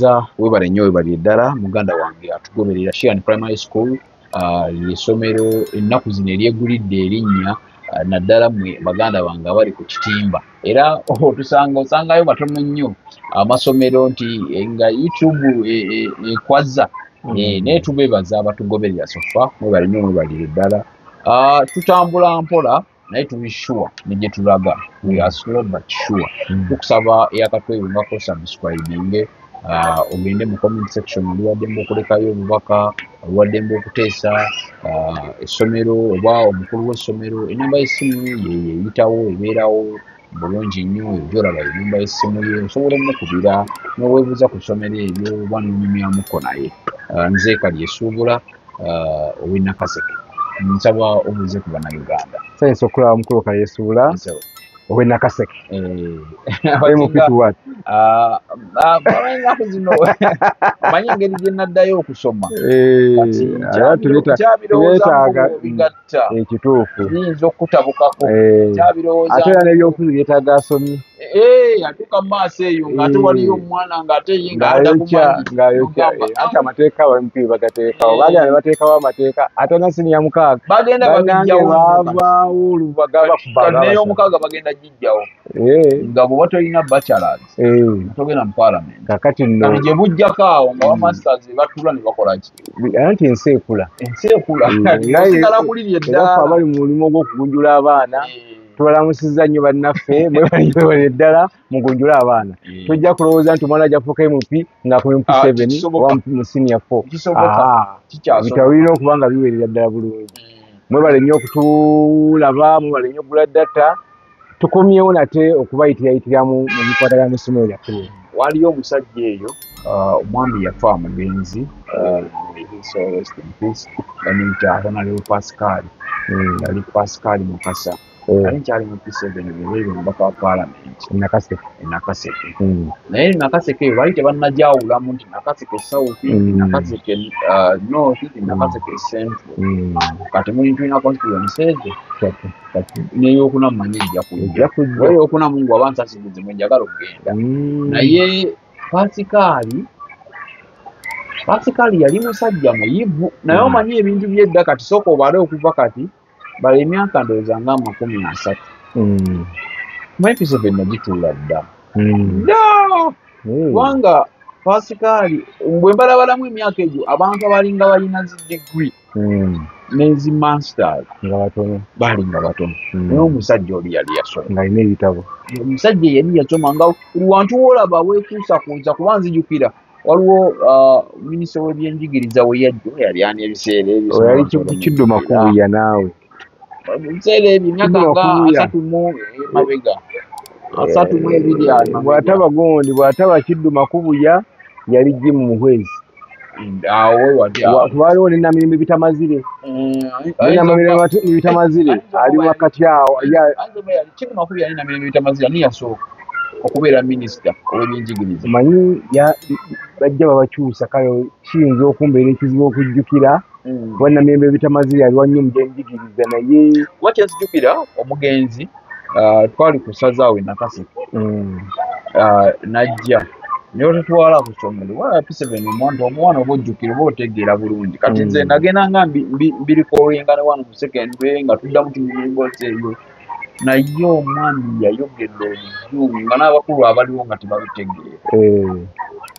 Nziza webale nnyo webali ddala muganda wange atugoberera Sheehan Primary School ly'essomero ennaku zino eryegulidde erinnya naddala mwe baganda bange abali ku kitimba era osangayo batono nnyo amasomero nti nga YouTube ekwaza naye tubeebaza abatugoberera sofa mwebale nnyo mwebalire ddala. Tutambula mpola naye tuli sure ne gye tulaga we are slow but sure. Tukusaba eyakatweyungako subscribing ogende mu comment section oluwaddembe okulekayo obubaka oluwaddembe okuteesa essomero oba omukulu w'essomero enamba y'essimu yeyitawo ebeerawo bulungi nnyo egyolaba enamba y'essimu ye osobola omukubira n'oweebuuza ku ssomero eryo oba n'onyumyamuko naye. Nze Kali Esuubula ow'e Nakaseke nsaba obuuze ku bannayuganda. Science okulaba mukulu Kali Esuubula ow'e Nakaseke mupitu wat ennaku zino omanyi engeri gye naddayo okusoma tubyetaaga ekituufu biyinza okukutabukako ate era n'ebyobufuzi byetaaga asomye atuuka mu maaso eyo ng'ate waliyo omwana ng'ate ye ng'ayogamba ate amateeka abamupiira bagateekawo bagenda ne bateekawo amateeka ate na siniya 6 bagenda babavaawo olubaga naye 6 bagenda gijjawo nga bw'oba tolina bachelors togenda mu parliament kakati nno gye bujjako awo nga bamasters batula ne bakola ki anti ensi ekula osigala kulirya eddala abali mu mulimu gw'okugunjula abaana tubalamusizza nnyo bannaffe mwebale ddala mugunjula abaana tojja kulowooza nti omwana ajja MP nga ku MP7 oba mu senior 4 bitabo birina okuba nga biweerera ddala bulungi. Mwebale nnyo okutulaba mwebale nnyo okugula data tukomyewo nate okubayitiramu mu bikwatagana n'essomero lyaffe. Waliyo omusajja eyo omwami yafa mugenzi bamuyita Honorable Pascal yali Pascal Mukasa yali kyali mu P7 bwebeeyo omubaka wa Parliament Nakaseke naye Nakaseke eyo baali tebannajawulamu nti Nakaseke South Nakaseke North Nakaseke Central kati muli tulina constituency ezo n'eyokuna mumanyi ejja kujja eyokuna mungu abansasibuze mwenjagala okugenda naye Pasikaali yali musajja muyivu naye omanyi ebintu by'edda kati sooka obale okuva kati bala emyaka ndowooza nga 30 MP7 nagituula dda kubanga Pasikaali bwe mbalabalamu emyaka egyo abantu abalinga balina zi degree n'ezi masters baali nga batono naye omusajja oli yali yasoma ng'alina ebitabo omusajja yali yasoma nga buli wantu woolaba weekuusakuusa kuba nzijukira waliwo minisita w'ebyenjigiriza we yajja yali ani ebiseera ebyo yali Kiddu Makubuya naawe ebiseera ebyo emyaka nga 3 mabega 32 bw'ataba gundi bw'ataba Kiddu Makubuya yali Jim Muhwezi waliwo ne Namirembe Bitamazire Bitamazire ali wakati awo Kiddu Makubuya ali Namirembe Bitamazire ani yasooka okubeera minisita ow'ebyenjigiriza manyi bajja babakyusa kale kiyinza okumbeera ekizibu okujjukira Namirembe Bitamazire aliwa nnyo mu byenjigiriza naye wakyazijjukira omugenzi twali ku sazaawe Nakaseke najja naye otutwala ku ssomero wala P7 omwana oba ojjukira oba otegeera bulungi kati nze nagenda nga mbirikolinga ne wano mu secondary nga tuddamu timiringosi eyo naye omwami yayogedde oluzungu nga n'abakulu abaliwo nga tebabitegeera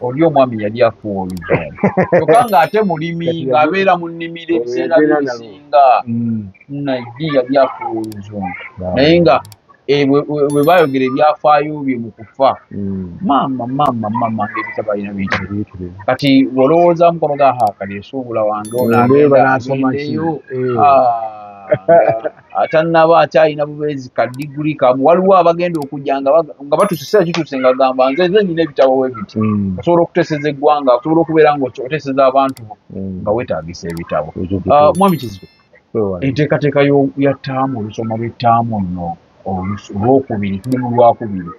oli omwami yali afuwa oluzungu kyokka ng'ate mulimi ng'abeera mu nnimiro ebiseera bisinga naye yali afuwa oluzungu naye nga bwe bayogera ebyafaayo bye mu kufa mama ng'ebitabalina biyitire kati olowooza mukono ga Kali Esuubula wange onaagendayo atannaba akyalina bubeezi kadiguli kamu waliwo abagenda okujja nga batuusiseera kituuse nga gamba nze nyina ebitabo we biti osobola okuteeseza eggwanga osobola okubeera ng'oteeseza abantu nga weetaagisa ebitabo. Mwami Kizibu enteekateeka ya ttaamu olusoma lw'ettaamu nno olwokubiri tuli mu lwakubiri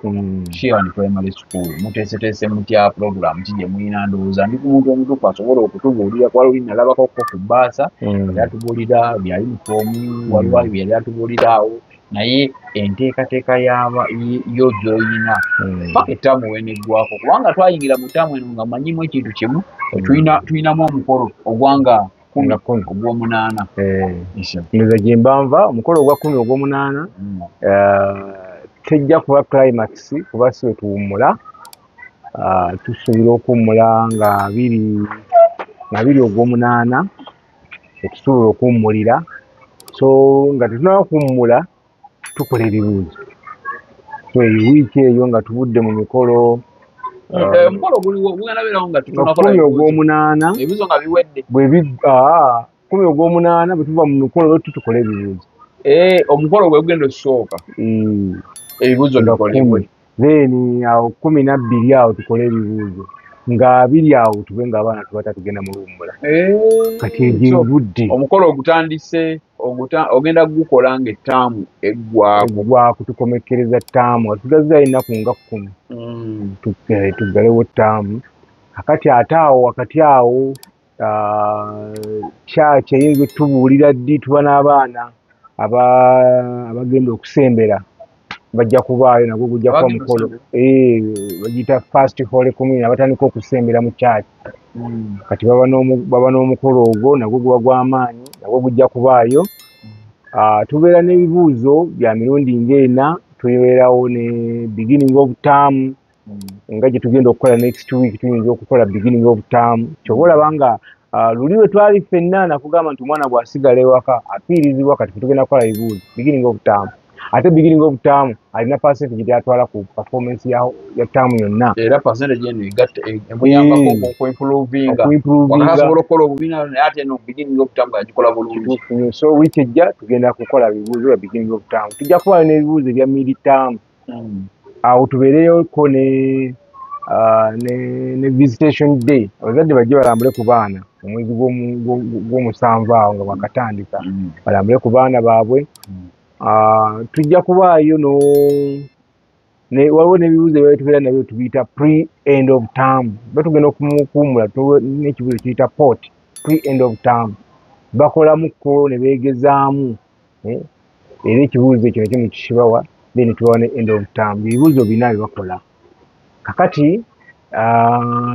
Sheehan Primary School muteeseteese mutya program ki gye mulina ndowooza ndi ku muntu omutuufu asobola okutubuulira kuba luli nalabako ku bbaasa yali atubuulira bya yunifoomu waliwo yali atubuulira awo naye enteekateeka yo gy'oyina paka ettaamu weneggwako kubanga twayingira mu ttaamu eno nga manyimu ekintu kimu tuyinamu omukolo ogwanga 10 ogw'omunaana. Nze gye mbanva omukolo ogwa 10 ogw'omunaana tejja kuba climax kuba si we tuwummula. Tusuubira okuwummula nga 20 ogw'omunaana etusobola okuwummulira, so nga tetunaba kuwummula tukola ebibuuzo. So wiiki eyo nga tubudde mu mikolo omukolo gugenda beerawo nga tunakola 10 ogw'omunaana ebibuuzo nga biwedde 10 ogw'omunaana bwe tuva mu mikolo tukola ebibuuzo. Omukolo gwe gugenda okusooka ebibuuzo bikolebwe, then awo 12 awo tukole ebibuuzo nga 2 awo tube ng'abaana tubata tugenda mu luwummula. Kati egyevudde omukolo ogutandise ogenda gukola ng'ettaamu eggwako tukomekkereza ttaamu atugaza ennaku nga 10 tuggalewo ttaamu. Kakati ate awo wakati awo kyaki eyinza otubuulira ddi tuba n'abaana abagenda okusembera bajja kubaayo nagwo gujja kuba mukolo bagiyita first holy communion abatandika okusembera mu kyaki. Kati baba n'omukolo ogwo nagwo guba gw'amaanyi nagwo gujja kubaayo. Tubeera n'ebibuuzo bya mirundi ng'ena, tubeerawo ne beginning of term nga gye tugenda okukola next week tuyinza okukola beginning of term. Kyoba olaba nga luli lwe twali ffenna nakugamba nti omwana bw'asigala ewaka afiirizibwa, kati tugenda kukola ebibuuzo beginning of term. Ate beginning of term alina percentage gy'atwala ku performance ya term yonna. Era percentage eno emuyambako okuimprovinga wakasobola okukola obubiina naye ate no beginning of term agikola bulungi. So wiiki ejja tugenda kukola bibuuzo bya beginning of term. Tujja kubayo n'ebibuuzo ebya mid term. Awo tubeereyoko ne visitation day, abazadde bajje balambule ku baana omwezi gw'omusanvu awo nga bakatandika balambule ku baana baabwe. Tujja kubaayo waliwo n'ebibuuzo ebyo tubeera nabyo tubiyita pre-end of term. Batugenda okuwummula n'ekibuuzo kiyita port pre-end of term. Bakolamuko ne beegezaamu era ekibuuzo ekyo nakyo mukikibawa then tubawa ne end of term. Ebibuuzo bina bye bakola. Kakati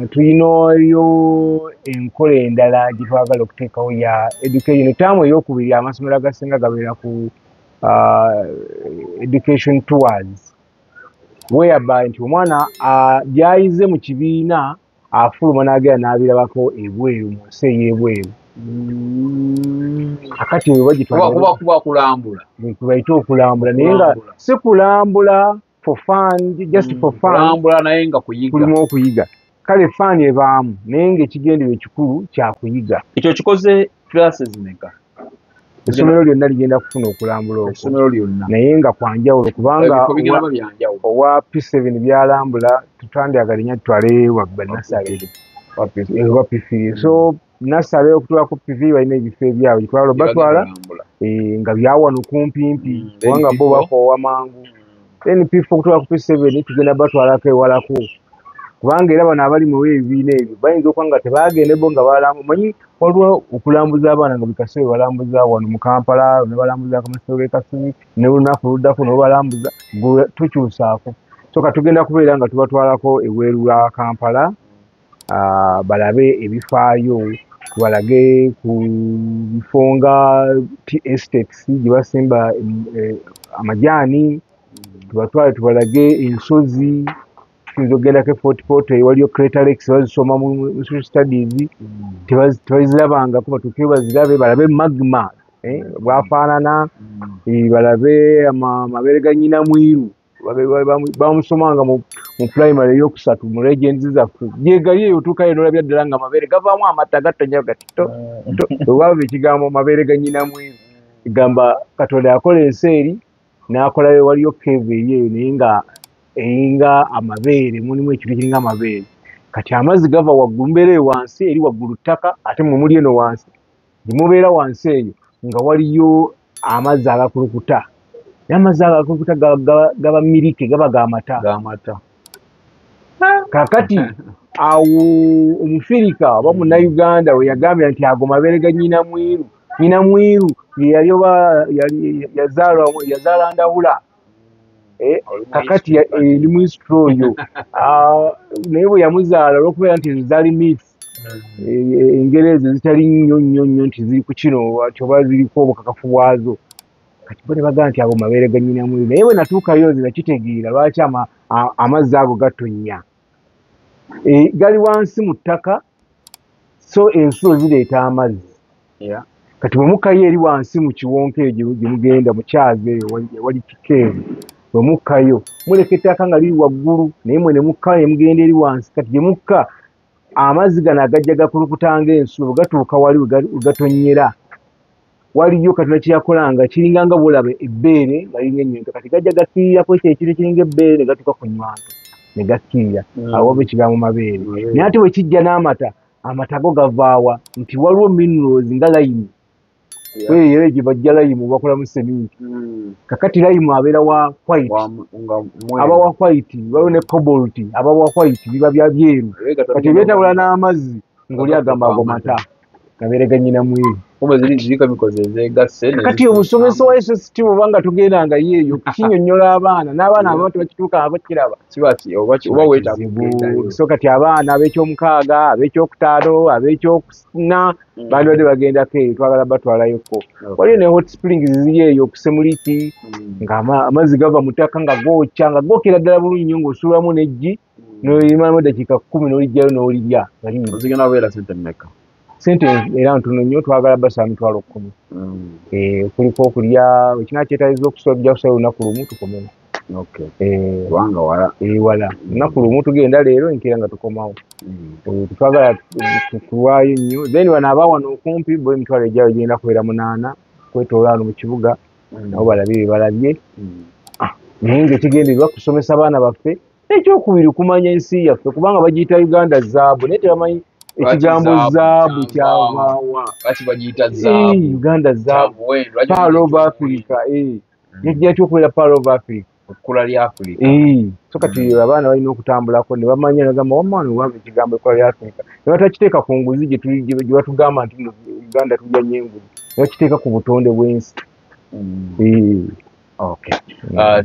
tuyinayo enkola endala gye twagala okuteekawo ya education. Term ey'okubiri amasomero agasinga gabeera ku education tours whereby nti omwana gy'ayize mu kibiina afuluma n'agenda n'abirabako ebweru mu nsi ey'ebweru. Kakati kuba kulambula bayita okulambula naye nga si kulambula for fun, just for fun. Kulambula naye nga kuyiga, kulimu okuyiga. Kale fun ebaamu naye ng'ekigendero ekikulu kya kuyiga. Ekyo kikoze classes meka? Essomero lyonna ligenda kufuna okulambula okwo. Essomero lyonna naye nga kwanjawulo kubanga owa P7 byalambula tutandyaga linnya tutwale wabba nasale wa P3. So nasale okutwala ku P3 balina ebifo ebyabwe gitwala batwala nga byawano kumpimpi kubanga bo bakoowa mangu. Then P4 okutwala ku P7 tugenda batwalako ewalako kubanga era bano abali mu ebibiina ebyo bayinza okuba nga tebaagende bo nga balamba. Manyi waliwo okulambuza abaana nga bikase balambuza wano mu Kampala ne balambuza akamasiro g'e Kasubi ne lunaku luddako ne balambuza tukyusaako. So katugenda kubeera nga tubatwalako ebweru wa Kampala balabe ebifaayo, tubalage ku bifo nga tea estates gye basimba amajaani, tubatwale tubalage ensozi. Tuyinza okugendako Fort Portal waliyo Crater Lakes bazisoma mu social studies tebazirabangako batuuke bazirabe balabe magma bwafaanana, balabe amabeere ga nnyina mwiru bamusomanga mu primary eyokusatu mu legends zaffe gyegali eyo otuukayo n'olabya ddala nga amabeere gavaamu amata gatonnya gati ewaba ekigambo amabeere ga nnyina mwiru egamba Katonda yakola ensi eri n'akolayo waliyo cave eri eyo naye nga eyinga amabeere mulimu ekintu kiringa amabeere. Kati amazzi gava waggulu mbeera eyo wansi eri waggulu ttaka ate mwe muli eno wansi gyemubeera wansi eyo nga waliyo amazzi agakulukuta. Amazzi agakulukuta gaba milike gaba gamata. Kakati awo Omufirika oba Munnayuganda we yagambira nti ago mabeere ga nnyina mwiru nyina mwiru yali oba yazaala Ndawula kakati ndi minisitule oyo naye bwe yamuzaala olwokubeera nti zaali mix engero ezo zitali nnyo nti ziri ku kino ati oba ziriko obukakafu bwazo kati bo ne bagamba nti abo mabeere ga nnyina mwiru naye bwe natuukayo nze nakitegeera lwaki amazzi ago gatonnya gali wansi mu ttaka so ensulo zireeta amazzi kati bwe mukkayo eri wansi mu kiwonka egyo gye mugenda mu kyazi eyo wali kikeeru bwe mukkayo muleka ettaka nga liri waggulu naye mwe ne mukka ne mugenda eri wansi kati gye mukka amazzi gano agajja gakulukuta ng'ensulo bwe gatuuka wali we gatonnyera waliyo Katonda kye yakola nga kiringa nga bw'olaba ebbeere nga liringa ennyonto kati gajja gakkiririrako ekyo ekintu kiringa ebbeere ne gatuuka ku nnywanto ne gakkirira awo bwe kiba mu mabeere naye ate bwe kijja n'amata go gavaawa nti waliwo minerals nga layimu era gye bajja layimu bakolamu seminti kakati layimu abeera wa white aba wa white waliwo ne cobalt aba wa white biba bya byeru kati ebyetabula n'amazzi ng'oli agamba ago mata gabeere ga nnyina mwiru kati obusomesa wa SST oba nga tugendanga yeeyo kukinyonnyola abaana n'abaana abamu tebakituuka abakiraba so kati abaana ab'ekyomukaaga ab'ekyokutaano ab'ekyokuna bandibadde bagendako eyo twagala batwalayoko waliyo ne hot springs ziri eyo okusemuliti nga amazzi gava mu ttaka nga gookya nga gookera ddala bulungi nnyo ng'osuulamu n'eggi n'olimamu eddakiika 10 n'olijjayo n'olirya sente era ntono nnyo twagala basaba mitwalo 10 kuliko okulya ekina kyetaayiza okusobya kusala olunaku lumu tukomemu kubanga wala olunaku lumu tugenda leero enkeera nga tukomawo twagala tuwaayo nnyo then bano abaawano okumpi bo emitwalo egyayo genda kubeera 8 kwetoola wano mu kibuga nabo balabye balabye naye ngaekigendererwa kusomesa abaana baffe ekyokubiri kumanya ensi yaffe kubanga bagiyita Uganda zaabu naye tebamanyi ekigambo zaabu kyavaawa Uganda zaabu Pearl of Africa yajja kyokubeera Pearl of Africa ekkula lya Africa so kati abaana balina okutambulako ne bamanya nagamba wamaani wambe ekigambo ekkula lya Africa ne batakiteeka ku nguzi gye batugamba nti Uganda tulya nnyo enguzi ne bakiteeka ku butonde bw'ensi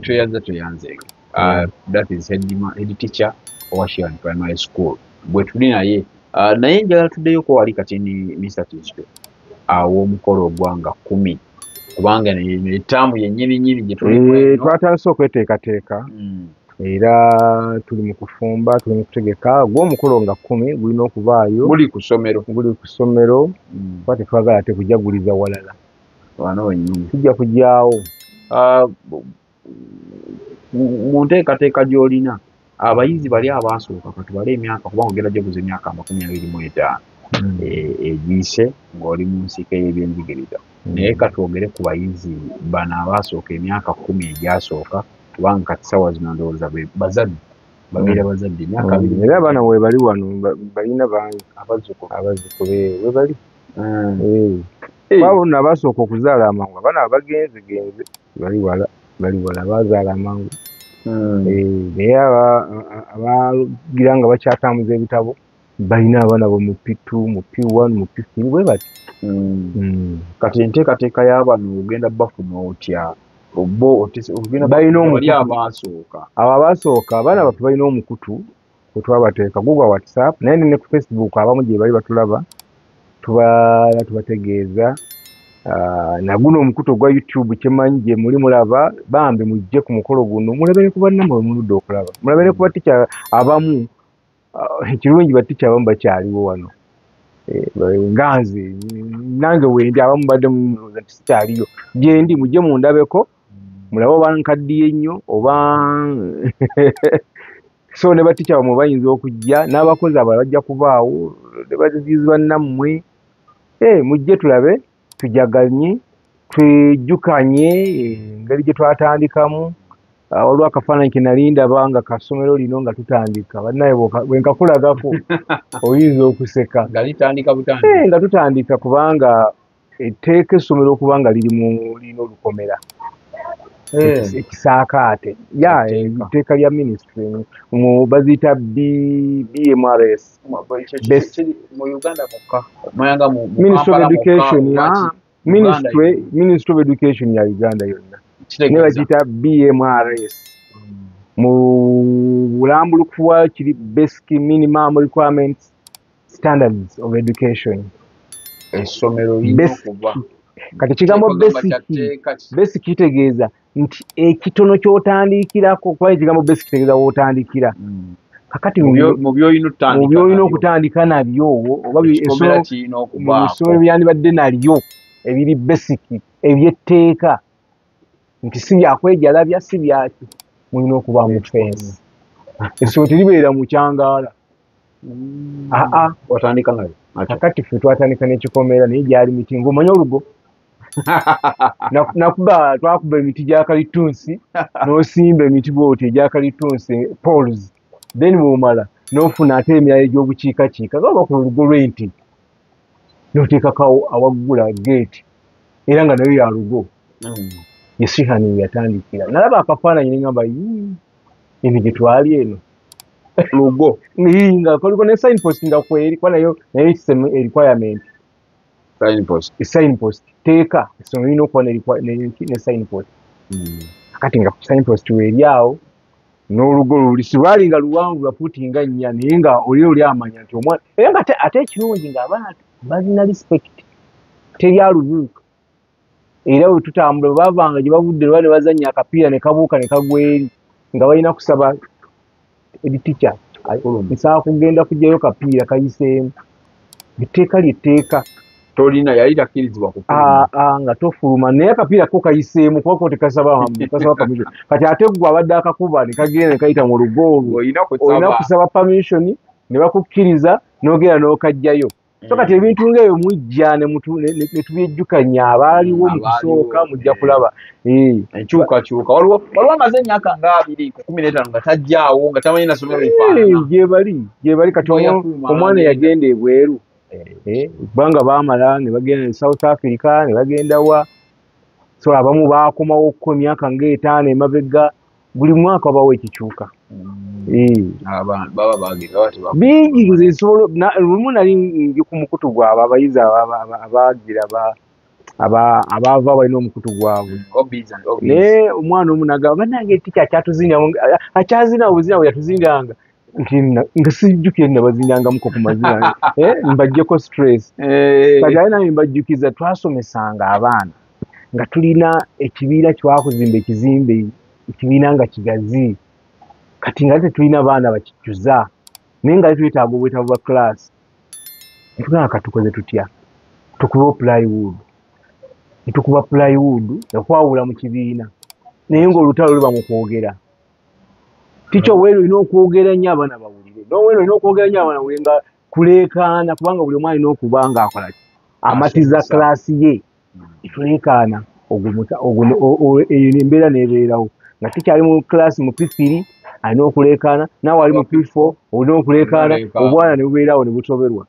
tweyanze that is head teacher owa Shiani Primary School bwe tuli naye naye njagala tuddeyoko wali kati ni Mr. Tizito aw'omukolo ogwanga 10 kubanga etaamu yennyini gye tuli twatandise okweteekateeka era tuli mu kufumba tuli mu kutegeka gw'omukolo nga 10 gulina okubaayo guli ku ssomero kuba tetwagala tekujaguliza walala wano wennyini tujja kujyaawo mu nteekateeka gy'olina abayizi bali abaasooka katubale emyaka kubanga ogenda jaguza emyaka 25 egiyise ng'oli mu nsika y'ebyenjigiriza naye katwogere ku bayizi bano abaasooka emyaka 10 egyasooka kubanga kati sawa zino ndowooza bazadde babeera bazadde emyaka era abaana we bali wano balina bangi abazzukulu we bali baabo nno abaasooka okuzaala amangu abaana bagenze bali wala bazaala amangu naye abagira nga bakyatambuza ebitabo balina abaana bo mu P2 mu P1 mu P3 bwe bati kati enteekateeka y'abano ogenda bafuna otya balina omukutu abo abaasooka abaana baffe balina omukutu kwe twabateeka gugwa WhatsApp naye ne ku Facebook abamu gye bali batulaba tubategeeza na guno omukutu ogwa YouTube kyemanyi gye muli mulaba bambi mujje ku mukolo guno mulabere ku bannamwe bwe muludde okulaba mulabere ku batica abamu ekirungi batica abamu bakyaliwo wano nganze nange wendi abamu badde mulowooza nti sikyaliyo gyendi mujje mundabeko mulabe oba nkaddiye nnyo oba so ne batica bamwe bayinza okujja n'abakozi abalala bajja kubaawo ne bazizi bannammwe mujje tulabe tujaganye twejjukanye engeri gye twatandikamu waliwo akafaananyi ke nali ndaba nga kasomero lino nga tutandika bannaye bwe nkakulagako oyinza okuseka nga tutandika kubanga etteeka essomero okuba nga lirina olukomera ekisaakaate etteeka lya ministry baziyita BMRS mu Uganda mukka Ministry of Education Ministry of Education ya Uganda yonna ne bagita BMRS mu bulambulukuwa kiri basic minimum requirements standards of education essomero linokuba kati kigambo basic kitegeeza nti ekitono kyotandikirako kuba ekigambo basic kitegeeza wotandikira kakati mu byolina okutandika nabyo oba essomero byandibadde nalyo ebiri basic ebyetteeka nti si byakwejalabya si byaki mulina okuba mu fensi essomero teribeera mu kyangaala watandika nayo kakati ffe twatandika n'ekikomera naye gyali miti ng'omanya olugo twakuba emiti gya kalitunsi n'osimba emiti bwoti egya kalitunsi poles then bw'omala n'ofuna ate emirala egy'obukiikakiika nga oba ku lugo lw'enti n'oteekako awaggula geeti era nga nayo ya lugo yesihani yatandikira nalaba akafaananyi ne ngamba eno gye twali eno lugo nga koliko ne signpost nga kweri kwa nayo kiseme requirement signpost teeka essomero lirina okuba ne signpost kati nga signpost weeri awo n'olugo luli silwali nga luwanvu lwa fuuti nga 4 naye nga oli amanya nti omwana era nga ate ekirungi ng'abaana balina respect teryalubuuka era bwe tutambula bwe baavanga gye bavudde lwa ne bazannya akapiira ne kabuuka ne kagwa eri nga balina kusaba editica nsaba kugenda kugyayo kapiira kayiseemu etteeka lyetteeka tolina yali takkirizibwa kufuluma nga tofuluma naye akapiira ko kayiseemu kubako tekasaba permission kati ate gwe abadde akakuba ne kagenda ne kayita mu lugo olwo olina kusaba permission ne bakukkiriza n'ogenda n'okajjayo so kati ebintu ng'ebyo mujja ne tubyejjukanya abaaliwo mu kusooka mujja kulaba enkyukakyuka waliwo amaze emyaka nga 2 nga tajjaawo nga tamanyi na somero gyebali kati omwana yagenda ebweru ebbanga baamala ne bagenda ne South Africa ne bagenda wa so abamu baakomawo okuko emyaka nga5 emabega buli mwaka obawo ekikyuka bingi lumu nali ndi ku mukutu gwabwe abayizi abaagira abaava balina omukutu gwabwe naye omwana omu nagamba bannange etika akyazina obuzina bwe yatuzinanga nti nga sijjukire nabazinangamuko ku mazina mbajjeko stress kati ali naye mbajjukiza twasomesanga abaana nga tulina ekibiina kyakuzimba ekizimbe ekibiina nga kigazi kati nga tetulina baana bakijjuza naye nga twetaaga obwetaavu bwa class netugamba katukoze tutya tukuba plywood okwawula mu kibiina naye ng'olutalo luba mu kwogera tikyo weero olina okwogera nnyo abaana bawulire noweero olina okwogera nnyo abaana bawulire nga kuleekaana kubanga buli omwana alina okuba ng'akola amatiza class ye tuleekaana embeera nebeerawo nga tukyali mu class mu P3 alina okuleekaana naawe ali mu P4 olina okuleekaana obwana ne bubeerawo ne butoberwa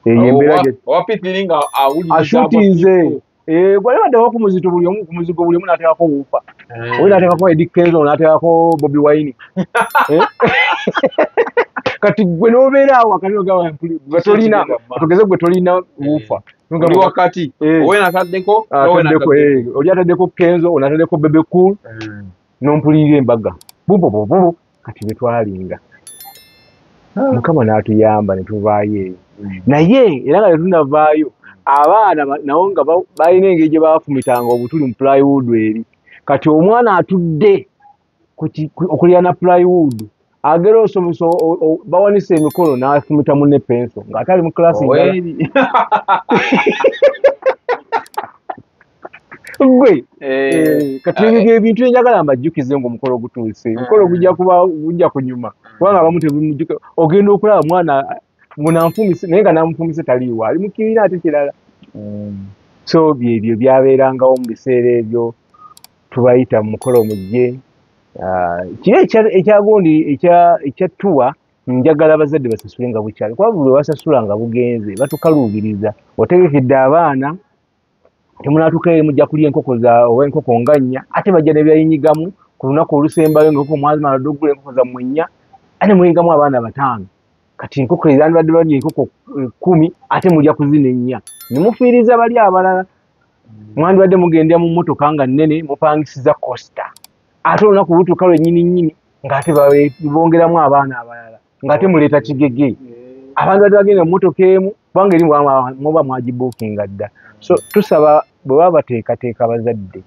eyo embeera ashutize gwali baddewo ku muzigo buli omu n'ateekako wuufa oli n'ateekako Eddie Kenzo n'ateekako Bobi Wine kati gwe n'obeera awo akati gwe tolina tugeze gwe tolina wuufa oli wakati owe nataddeko oli ataddeko Kenzo onataddeko Bebe Cool n'ompulirira embaga bubobobo kati bwe twalinga Mukama n'atuyamba ne tuvaayo eyo naye era nga tetunavaayo abaana nawo nga balina engeri gye baafumitanga obutuli mu plywood eri kati omwana atudde okulya na plywood agera osomesa bawanisa emikono n'afumita munne penso ng'atali mu klasi gwe kati ebintu enjagala mbajjukize ng'omukolo gutuuse omukolo gujja kunyuma kubanga abamu tebimujjuka ogenda okulaba mwana munanfumise naye nga namufumise taliiwo ali mu kibiina ate kirala so byebyo byabeerangawo mu biseera ebyo tubayita mu mukolo mujje kiri ekyagundi ekyattuwa njagala abazadde basasule nga bukyali kuba buli basasula nga bugenze batukaluubiriza otegekedde abaana temunaatuka eri mujja kulya enkoko oba enkoko nga 4 ate bajja ne byayinyigamu ku lunaku olusembayo enkoko mwazimala dde okugula enkoko zammwe 4 ate muyingamu abaana 5 kati enkoko ezandibadde balya enkoko 10 ate mulya ku zino 4 ne mufiiriza bali abalala mwandibadde mugendera mu mmotoka nga nnene mupangisiza costa ate olunaku lutuuka lwennyini ng'ate bongeramu abaana abalala ng'ate muleeta kigege abantu badde bagenda mu mmotoka emu kubanga eri muba mwagibuukinga dda. So tusaba bwe baba bateekateeka abazadde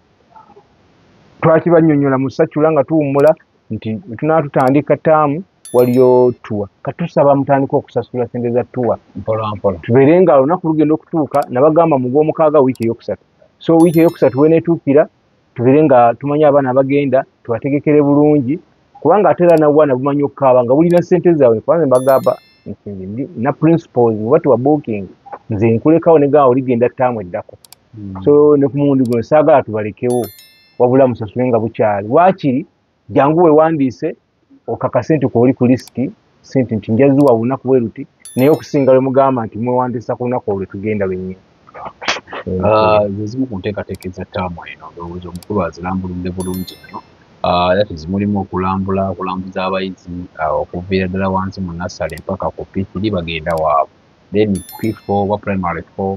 twakibanyonnyola mu Sacula nga tuwummula nti tunaba tutandika ttaamu waliyo tuwa katusaba mutandika okusasula sente za tuwa mpolampola tubeere nga olunaku lugenda okutuuka nabagamba mu gw'omukaaga wiiki eyokusatu. So wiiki eyokusatu weneetuukira tubeere nga tumanye abaana abagenda tubategekere bulungi kubanga ate era nabwana bumanyi okukaaba nga bulina sente zaabwe kubanga mbagamba na principles oba tuwa booking nze nkulekawo negaawo oligenda ttaamu eddako. So ne ku mulundi guno saagala tubalekewo wabula musasule nga bukyali waakiri jangu weewandiise okakase nti kooli ku lisiti sente nti njaziwa lunaku bwe luti naye okusinga lwe mugamba nti mwewandiisa ku lunaku olwo tugenda lwennyini. Zezimu ku nteekateeka eza ttaamu eno ndowooza omukulu azirambuludde bulungi nnyo era tezimulimu okulambuza abayizi okuviira ddala wansi mu nassale mpaka ku P3 bagenda waabwe, then P4 oba primary 4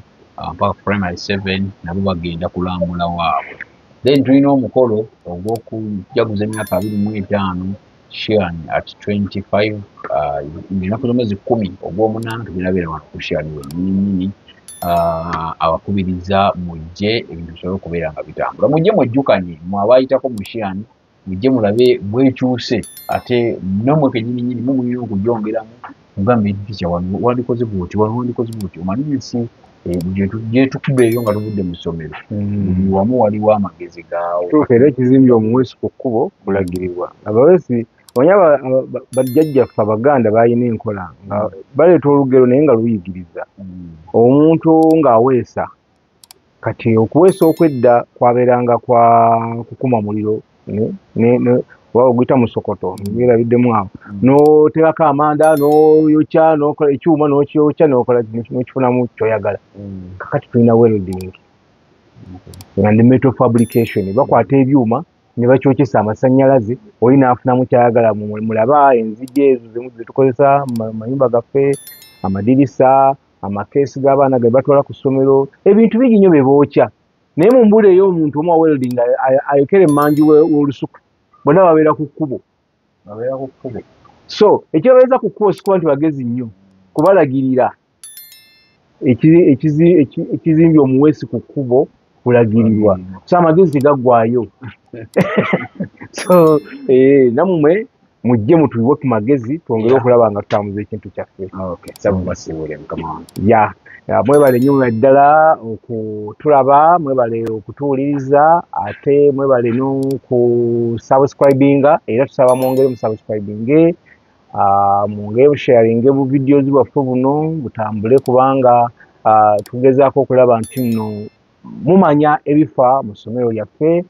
mpaka primary 7 nabo bagenda kulambula waabwe. Then tulina omukolo ogw'okujaguza emyaka 25 Shian at 25 ennaku z'omwezi 10 ogw'omunaana tugenda beera wano ku Shian wennyini abakubiriza mujje ebintu bisobole okubeera nga bitambula. Mujje mwejjukanye mmwe abayitako mu Shian mujje mulabe bwekyuse ate nammwe kennyininyini mulina okugyongeramu mugambe eticha wandikoze bwoti wandikoze bwoti omanyi ensi gye tukubeeyo nga tuvudde mu ssomero wamu waliwo amagezi gaawo tuuka era ekizimbye omuweesi ku kkubo kulagirirwa. Abaweesi onya bajjajjaffe abaganda balina enkola nga baleeta olugero naye nga luyigiriza omuntu ng'aweesa kati okuweesa okwedda kwabeeranga kwa kukuma muliro oguyita musokoto ngerabiddemu awo n'oterako amanda n'oyokya n'okola ekyuma n'okyokya n'okola n'okifunamu kyoyagala. Kakati tulina welding nga ne metal fabrication bakwata ebyuma ne bakyokyesa amasannyalaze oli n'afunamu kyayagala. Mulaba enzigi ezo zimu zetukozesa mu mayumba gaffe amadirisa amakeesi g'abaana ge batwala ku ssomero ebintu bingi nnyo bye bookya naye mumbuuleeyo omuntu omu wa welding ayokera emmanju w'olusuku bonna babeera ku kkubo. So ekyobeeza ku kkubo sikuba nti bagezi nnyo kubalagirira ekizimbye omuweesi ku kkubo kulagirirwa so amagezi tegaggwayo. So nammwe mujje mutuibwe ku magezi twongere okulaba nga tutambuza ekintu kyaffe. Mwebale nnyo ddala okutulaba, mwebale okutuwuliriza ate mwebale n'okusubscribinga era tusaba mwongere musubscribinge mwongere busharinge bu videos bwaffe buno butambule kubanga tugezaako okulaba nti nno mumanya ebifa mu ssomero lyaffe.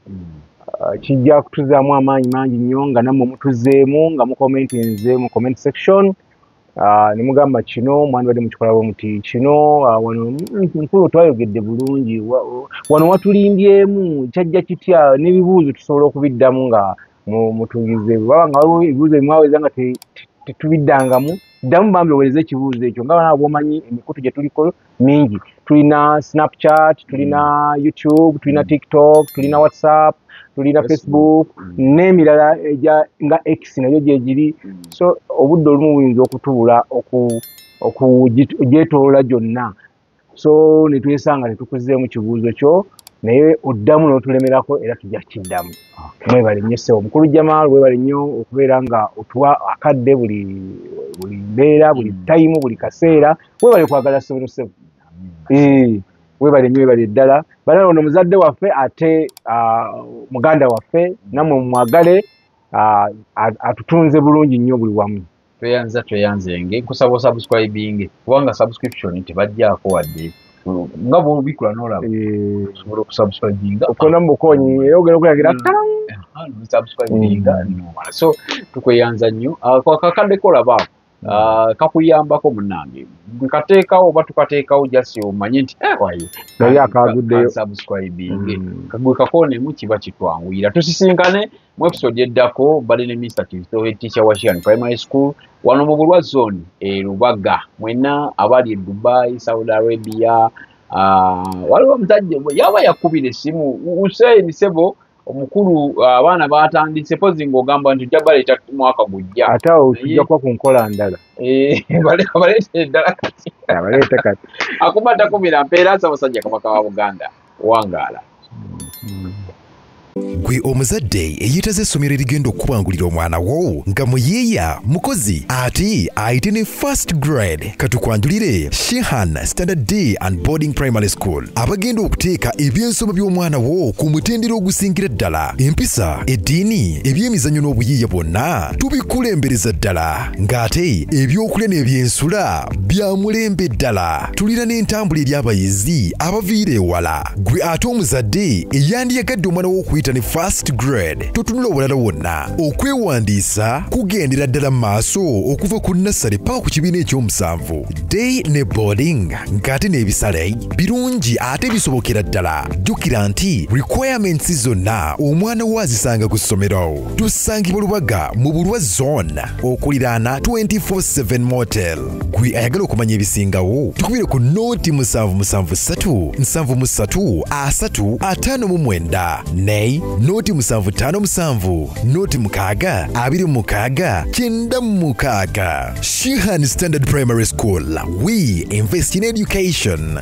Kijja kutuzaamu amaanyi mangi nnyo nga nammwe mutuzeemu nga mukomentinze mu comment section ne mugamba kino mwandibadde mukikola bwe muti kino wano nkulu twayogedde bulungi wano watulimbyemu kyajja kitya n'ebibuuzo tusobola okubiddamu nga mutugize baba nga waliwo ebibuuzo ebimwaweza nga tetubiddangamu ddamu bambi owereze ekibuuzo ekyo nga bana bwomanyi emikutu gye tuliko mingi. Tulina Snapchat, tulina YouTube, tulina TikTok, tulina WhatsApp, tulina Facebook n'emirala nga X nayo gyegiri. So obudde olumu buyinza okutubula okugyetoloola gyonna so ne twesanga tetukuzeemu kibuuzo kyo naye oddamu n'otulemerako era tujja kiddamu. Mwebale nnyo ssebo mukulu Jamal, webale nnyo okubeera nga otuwa akadde buli mbeera buli tayimu buli kaseera. Webale kwagala ssebo ssebo webale nnyo webale ddala bala ono muzadde waffe ate muganda waffe nammwe mwagale atutunze bulungi nnyo buli wamu. Tweyanzenge kusaba subscribing kubanga subscription tebajjaako wadde nga bw'obikula n'olaba osobola okusubscribinga okona mu bukonyi era ogenda okulagira subscribinga so tukweyanza nnyo kakadde kolaba kakuyambako munnange gwe kateekawo oba tukateekawo jasi omanye nti naye akaguddeyo subscribing kagwe kakoonemu kiba kitwanguyira. Tusisinkane mu episode eddako bali ne Mr. Tisto teacher wa Shian Primary School wano mu Bulwa Zone Lubaga. Mwenna abali e Dubai, Saudi Arabia, waliwo omusajja yaba yakubira essimu Hussein Sebo omukulu abaana batandise pozi ng'ogamba nti ojja baleeta mwaka gujja ate awo tujja kuba ku nkola ndala baleeta eddala kati baleeta kati akuba takubira mpeera Ssaabasajja Kabaka wa Buganda wangaala. Gwe omuzadde eyeetaze essomero erigenda okubangulira omwana wo nga muyiiya mukozi ate ayite ne first grade katukwanjulire Shehan Standard Day and Boarding Primary School abagenda okuteeka ebyensoma by'omwana wo ku mutendera ogusingira ddala empisa eddiini ebyemizannyo n'obuyiiya bwonna tubikulembereza ddala ng'ate ebyokulya n'ebyensula bya mulembe ddala tulina n'entambula eri abayizi abaviira ewala gwe ate omuzadde eyandiyagadde omwana wo okuyita ne first grade totunula obulala wonna okwewandiisa kugendera ddala mu maaso okuva ku nassale paka ku kibiina ekyomusanvu day ne boarding ng'ate n'ebisale birungi ate bisobokera ddala jjukira nti requirements zonna omwana wo azisanga ku ssomero tusangibwa Lubaga mu Bulwa zone okuliraana 24/7 motel gwe ayagala okumanya ebisingawo tukubire ku nooti 773 73 359 ne noti 757 noti 6 26 96 Shehan Standard Primary School. We invest in education.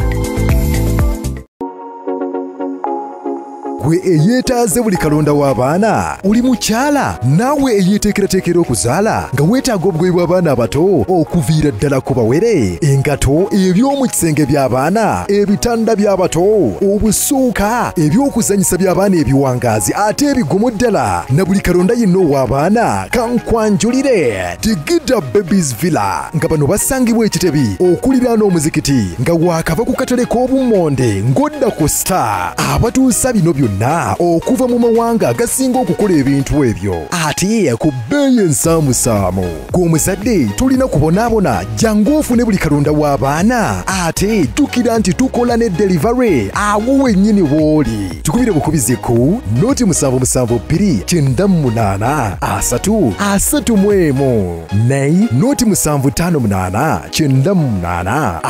Gwe eyeetaaze buli kalonda w'abaana oli mukyala naawe eyeeteekerateekera okuzaala nga weetaaga obugoye bw'abaana abato okuviira ddala ku bawere engato eby'omu kisenge by'abaana ebitanda by'abato obusuuka eby'okuzanyisa by'abaana ebiwangaazi ate ebigomo ddala na buli kalonda yenna ow'abaana kankwanjulire Tigida Babies Villa nga bano basangibwa Ekitebi okuliraana omuzikiti nga waakava ku katale k'obummonde ng'odda ku Star abatuusa bino byonna okuva mu mawanga agasinga okukola ebintu ebyo ate ku bbeeyi ensaamusaamu gw'omuzadde tulina kubonaabona jangu ofune buli kalonda w'abaana ate jjukira nti tukola ne delivery awo wennyini w'oli tukubire bukubizi ku noti 772 98 331 ne noti 758 98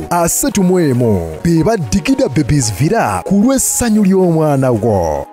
331 be ba Tigida Babies Villa ku lw'essanyu ly'omwana wo.